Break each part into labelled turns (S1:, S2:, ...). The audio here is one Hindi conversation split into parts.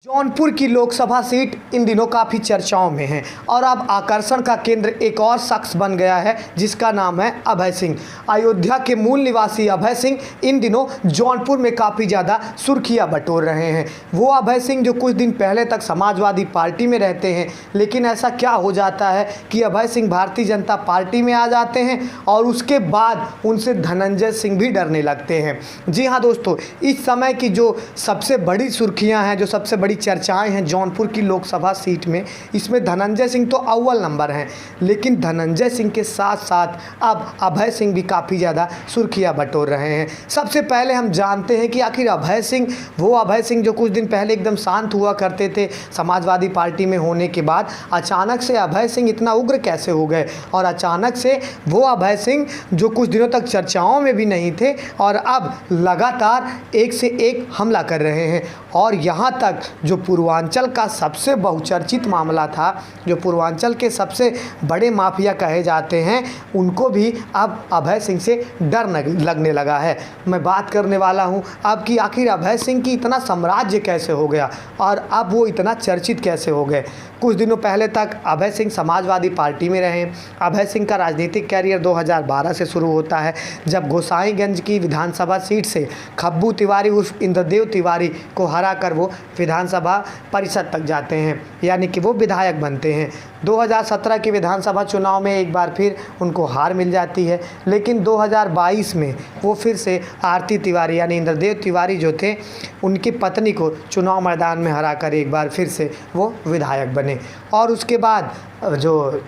S1: जौनपुर की लोकसभा सीट इन दिनों काफ़ी चर्चाओं में है और अब आकर्षण का केंद्र एक और शख्स बन गया है जिसका नाम है अभय सिंह। अयोध्या के मूल निवासी अभय सिंह इन दिनों जौनपुर में काफ़ी ज़्यादा सुर्खियां बटोर रहे हैं। वो अभय सिंह जो कुछ दिन पहले तक समाजवादी पार्टी में रहते हैं, लेकिन ऐसा क्या हो जाता है कि अभय सिंह भारतीय जनता पार्टी में आ जाते हैं और उसके बाद उनसे धनंजय सिंह भी डरने लगते हैं। जी हाँ दोस्तों, इस समय की जो सबसे बड़ी सुर्खियाँ हैं, जो सबसे बड़ी चर्चाएं हैं जौनपुर की लोकसभा सीट में, इसमें धनंजय सिंह तो अव्वल नंबर हैं, लेकिन धनंजय सिंह के साथ साथ अब अभय सिंह भी काफ़ी ज़्यादा सुर्खियां बटोर रहे हैं। सबसे पहले हम जानते हैं कि आखिर अभय सिंह, वो अभय सिंह जो कुछ दिन पहले एकदम शांत हुआ करते थे समाजवादी पार्टी में होने के बाद, अचानक से अभय सिंह इतना उग्र कैसे हो गए और अचानक से वो अभय सिंह जो कुछ दिनों तक चर्चाओं में भी नहीं थे और अब लगातार एक से एक हमला कर रहे हैं। और यहाँ तक जो पूर्वांचल का सबसे बहुचर्चित मामला था, जो पूर्वांचल के सबसे बड़े माफिया कहे जाते हैं, उनको भी अब अभय सिंह से डर लगने लगा है। मैं बात करने वाला हूं अब कि आखिर अभय सिंह की इतना साम्राज्य कैसे हो गया और अब वो इतना चर्चित कैसे हो गए। कुछ दिनों पहले तक अभय सिंह समाजवादी पार्टी में रहे। अभय सिंह का राजनीतिक कैरियर 2012 से शुरू होता है, जब गोसाईगंज की विधानसभा सीट से खब्बू तिवारी उर्फ इंद्रदेव तिवारी को हराकर वो विधानसभा परिषद तक जाते हैं, यानी कि वो विधायक बनते हैं। 2017 के विधानसभा चुनाव में एक बार फिर उनको हार मिल जाती है, लेकिन 2022 में वो फिर से आरती तिवारी यानी इंद्रदेव तिवारी जो थे, उनकी पत्नी को चुनाव मैदान में हराकर एक बार फिर से वो विधायक बने। और उसके बाद जो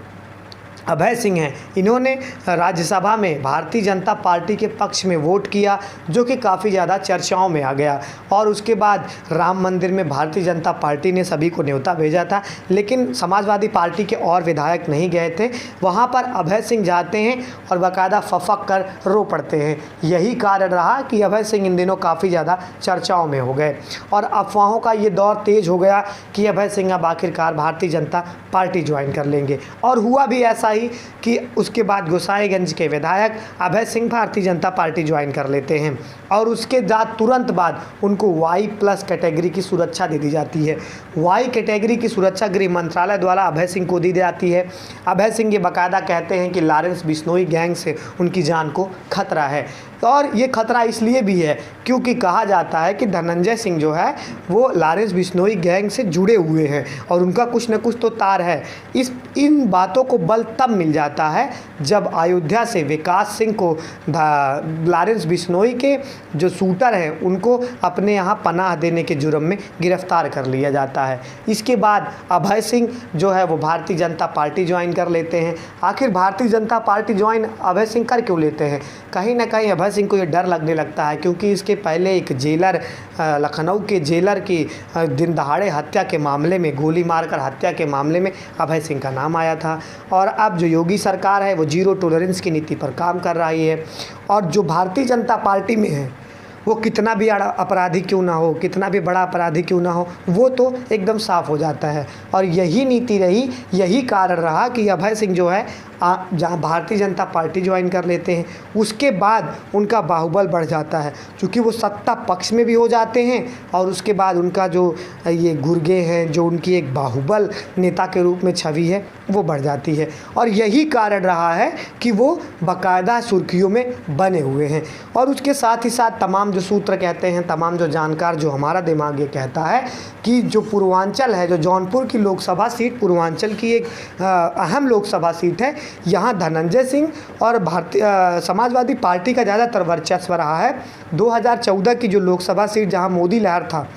S1: अभय सिंह हैं, इन्होंने राज्यसभा में भारतीय जनता पार्टी के पक्ष में वोट किया, जो कि काफ़ी ज़्यादा चर्चाओं में आ गया। और उसके बाद राम मंदिर में भारतीय जनता पार्टी ने सभी को न्योता भेजा था, लेकिन समाजवादी पार्टी के और विधायक नहीं गए थे। वहाँ पर अभय सिंह जाते हैं और बाकायदा फफक कर रो पड़ते हैं। यही कारण रहा कि अभय सिंह इन दिनों काफ़ी ज़्यादा चर्चाओं में हो गए और अफवाहों का ये दौर तेज हो गया कि अभय सिंह अब आखिरकार भारतीय जनता पार्टी ज्वाइन कर लेंगे। और हुआ भी ऐसा ही कि उसके बाद गोसाईगंज के विधायक अभय सिंह भारतीय जनता पार्टी ज्वाइन कर लेते हैं और उसके बाद तुरंत बाद उनको Y+ कैटेगरी की सुरक्षा दे दी जाती है। Y कैटेगरी की सुरक्षा गृह मंत्रालय द्वारा अभय सिंह को दी जाती है। अभय सिंह ये बाकायदा कहते हैं कि लॉरेंस बिश्नोई गैंग से उनकी जान को खतरा है, और ये खतरा इसलिए भी है क्योंकि कहा जाता है कि धनंजय सिंह जो है वो लॉरेंस बिश्नोई गैंग से जुड़े हुए हैं और उनका कुछ न कुछ तो तार है। इन बातों को बल तब मिल जाता है जब अयोध्या से विकास सिंह को लॉरेंस बिश्नोई के जो शूटर हैं उनको अपने यहाँ पनाह देने के जुर्म में गिरफ्तार कर लिया जाता है। इसके बाद अभय सिंह जो है वो भारतीय जनता पार्टी ज्वाइन कर लेते हैं। आखिर भारतीय जनता पार्टी ज्वाइन अभय सिंह कर क्यों लेते हैं? कहीं ना कहीं अभय सिंह को ये डर लगने लगता है, क्योंकि इसके पहले एक जेलर, लखनऊ के जेलर की दिन दहाड़े हत्या के मामले में, गोली मारकर हत्या के मामले में अभय सिंह का नाम आया था। और अब जो योगी सरकार है वो जीरो टॉलरेंस की नीति पर काम कर रही है, और जो भारतीय जनता पार्टी में है वो कितना भी अपराधी क्यों ना हो, कितना भी बड़ा अपराधी क्यों ना हो, वो तो एकदम साफ हो जाता है। और यही नीति रही, यही कारण रहा कि अभय सिंह जो है जहाँ भारतीय जनता पार्टी ज्वाइन कर लेते हैं, उसके बाद उनका बाहुबल बढ़ जाता है, क्योंकि वो सत्ता पक्ष में भी हो जाते हैं और उसके बाद उनका जो ये गुर्गे हैं, जो उनकी एक बाहुबल नेता के रूप में छवि है, वो बढ़ जाती है। और यही कारण रहा है कि वो बाकायदा सुर्खियों में बने हुए हैं। और उसके साथ ही साथ तमाम जो सूत्र कहते हैं, तमाम जो जानकार, जो हमारा दिमाग ये कहता है कि जो पूर्वांचल है, जो जौनपुर की लोकसभा सीट पूर्वांचल की एक अहम लोकसभा सीट है, यहाँ धनंजय सिंह और भारतीय समाजवादी पार्टी का ज़्यादातर वर्चस्व रहा है। 2014 की जो लोकसभा सीट जहाँ मोदी लहर था,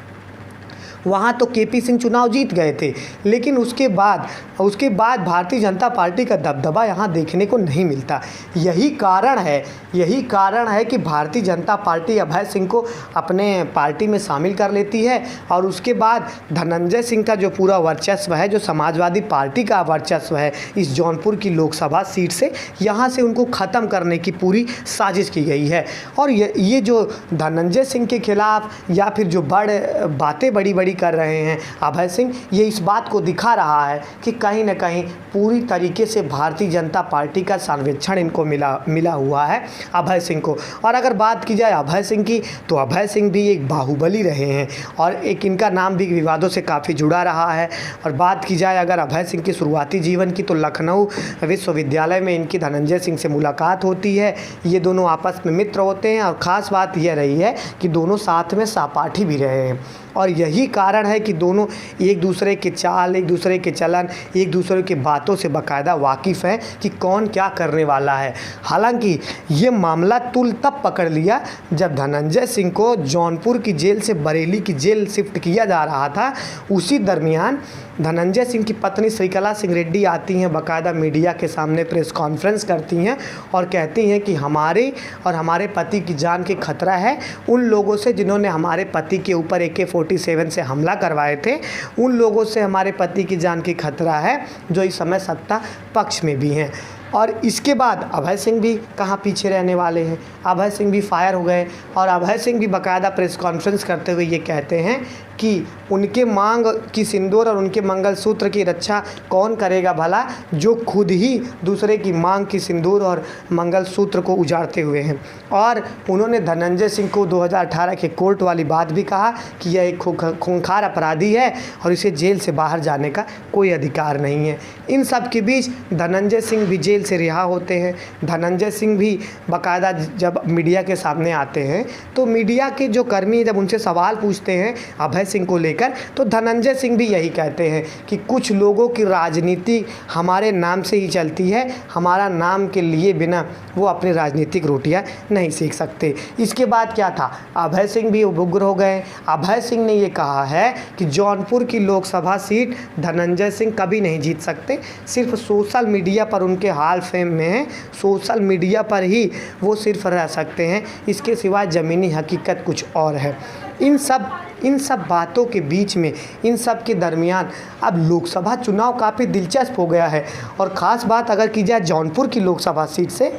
S1: वहाँ तो KP सिंह चुनाव जीत गए थे, लेकिन उसके बाद भारतीय जनता पार्टी का दबदबा यहाँ देखने को नहीं मिलता। यही कारण है कि भारतीय जनता पार्टी अभय सिंह को अपने पार्टी में शामिल कर लेती है और उसके बाद धनंजय सिंह का जो पूरा वर्चस्व है, जो समाजवादी पार्टी का वर्चस्व है इस जौनपुर की लोकसभा सीट से, यहाँ से उनको ख़त्म करने की पूरी साजिश की गई है। और ये जो धनंजय सिंह के खिलाफ़ या फिर जो बड़ी बाहुबली कर रहे हैं अभय सिंह, ये इस बात को दिखा रहा है कि कहीं न कहीं पूरी तरीके से भारतीय जनता पार्टी का सर्वेक्षण इनको मिला हुआ है अभय सिंह को। और अगर बात की जाए अभय सिंह की, तो अभय सिंह भी एक बाहुबली रहे हैं और एक इनका नाम भी विवादों से काफ़ी जुड़ा रहा है। और बात की जाए अगर अभय सिंह की शुरुआती जीवन की, तो लखनऊ विश्वविद्यालय में इनकी धनंजय सिंह से मुलाकात होती है। ये दोनों आपस में मित्र होते हैं और ख़ास बात यह रही है कि दोनों साथ में सहपाठी भी रहे हैं और यही कारण है कि दोनों एक दूसरे के चाल, एक दूसरे के चलन, एक दूसरे की बातों से बाकायदा वाकिफ़ हैं कि कौन क्या करने वाला है। हालांकि ये मामला तुल तब पकड़ लिया जब धनंजय सिंह को जौनपुर की जेल से बरेली की जेल शिफ्ट किया जा रहा था। उसी दरमियान धनंजय सिंह की पत्नी श्रीकला सिंह रेड्डी आती हैं, बाकायदा मीडिया के सामने प्रेस कॉन्फ्रेंस करती हैं और कहती हैं कि हमारे और हमारे पति की जान के खतरा है उन लोगों से जिन्होंने हमारे पति के ऊपर AK-47 से हमला करवाए थे। उन लोगों से हमारे पति की जान की खतरा है जो इस समय सत्ता पक्ष में भी हैं। और इसके बाद अभय सिंह भी कहाँ पीछे रहने वाले हैं, अभय सिंह भी फायर हो गए और अभय सिंह भी बाकायदा प्रेस कॉन्फ्रेंस करते हुए ये कहते हैं कि उनके मांग की सिंदूर और उनके मंगलसूत्र की रक्षा कौन करेगा भला, जो खुद ही दूसरे की मांग की सिंदूर और मंगलसूत्र को उजाड़ते हुए हैं। और उन्होंने धनंजय सिंह को 2018 के कोर्ट वाली बात भी कहा कि यह एक खूंखार अपराधी है और इसे जेल से बाहर जाने का कोई अधिकार नहीं है। इन सब के बीच धनंजय सिंह भी जेल से रिहा होते हैं। धनंजय सिंह भी बाकायदा जब मीडिया के सामने आते हैं तो मीडिया के जो कर्मी जब उनसे सवाल पूछते हैं अभय सिंह को लेकर, तो धनंजय सिंह भी यही कहते हैं कि कुछ लोगों की राजनीति हमारे नाम से ही चलती है, हमारा नाम के लिए बिना वो अपनी राजनीतिक रोटियां नहीं सेक सकते। इसके बाद क्या था, अभय सिंह भी उग्र हो गए। अभय सिंह ने ये कहा है कि जौनपुर की लोकसभा सीट धनंजय सिंह कभी नहीं जीत सकते, सिर्फ सोशल मीडिया पर उनके हाल फेम में है, सोशल मीडिया पर ही वो सिर्फ रह सकते हैं, इसके सिवा ज़मीनी हकीकत कुछ और है। इन सब बातों के बीच में, इन सब के दरमियान अब लोकसभा चुनाव काफ़ी दिलचस्प हो गया है। और ख़ास बात अगर की जाए जौनपुर की लोकसभा सीट से,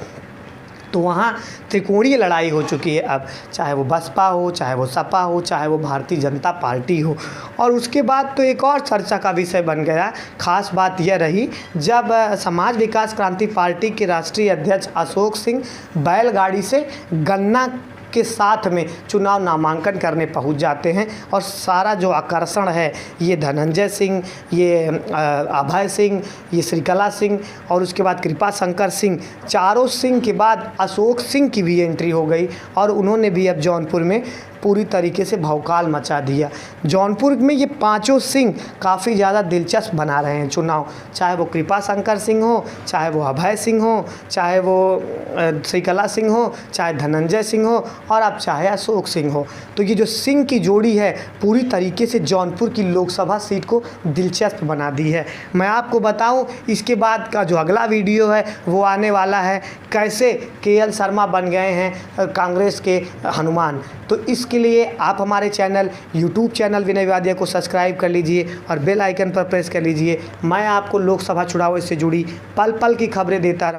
S1: तो वहाँ त्रिकोणीय लड़ाई हो चुकी है अब, चाहे वो बसपा हो, चाहे वो सपा हो, चाहे वो भारतीय जनता पार्टी हो। और उसके बाद तो एक और चर्चा का विषय बन गया। खास बात यह रही जब समाज विकास क्रांति पार्टी के राष्ट्रीय अध्यक्ष अशोक सिंह बैलगाड़ी से गन्ना के साथ में चुनाव नामांकन करने पहुंच जाते हैं और सारा जो आकर्षण है ये धनंजय सिंह, ये अभय सिंह, ये श्रीकला सिंह और उसके बाद कृपा शंकर सिंह, चारों सिंह के बाद अशोक सिंह की भी एंट्री हो गई और उन्होंने भी अब जौनपुर में पूरी तरीके से भौकाल मचा दिया। जौनपुर में ये पांचों सिंह काफ़ी ज़्यादा दिलचस्प बना रहे हैं चुनाव, चाहे वो कृपा शंकर सिंह हो, चाहे वो अभय सिंह हो, चाहे वो श्रीकला सिंह हो, चाहे धनंजय सिंह हो और अब चाहे अशोक सिंह हो। तो ये जो सिंह की जोड़ी है पूरी तरीके से जौनपुर की लोकसभा सीट को दिलचस्प बना दी है। मैं आपको बताऊं इसके बाद का जो अगला वीडियो है वो आने वाला है, कैसे KL शर्मा बन गए हैं कांग्रेस के हनुमान। तो इसके लिए आप हमारे चैनल YouTube चैनल विनय विवादिया को सब्सक्राइब कर लीजिए और बेल आइकन पर प्रेस कर लीजिए। मैं आपको लोकसभा चुनाव से जुड़ी पल पल की खबरें देता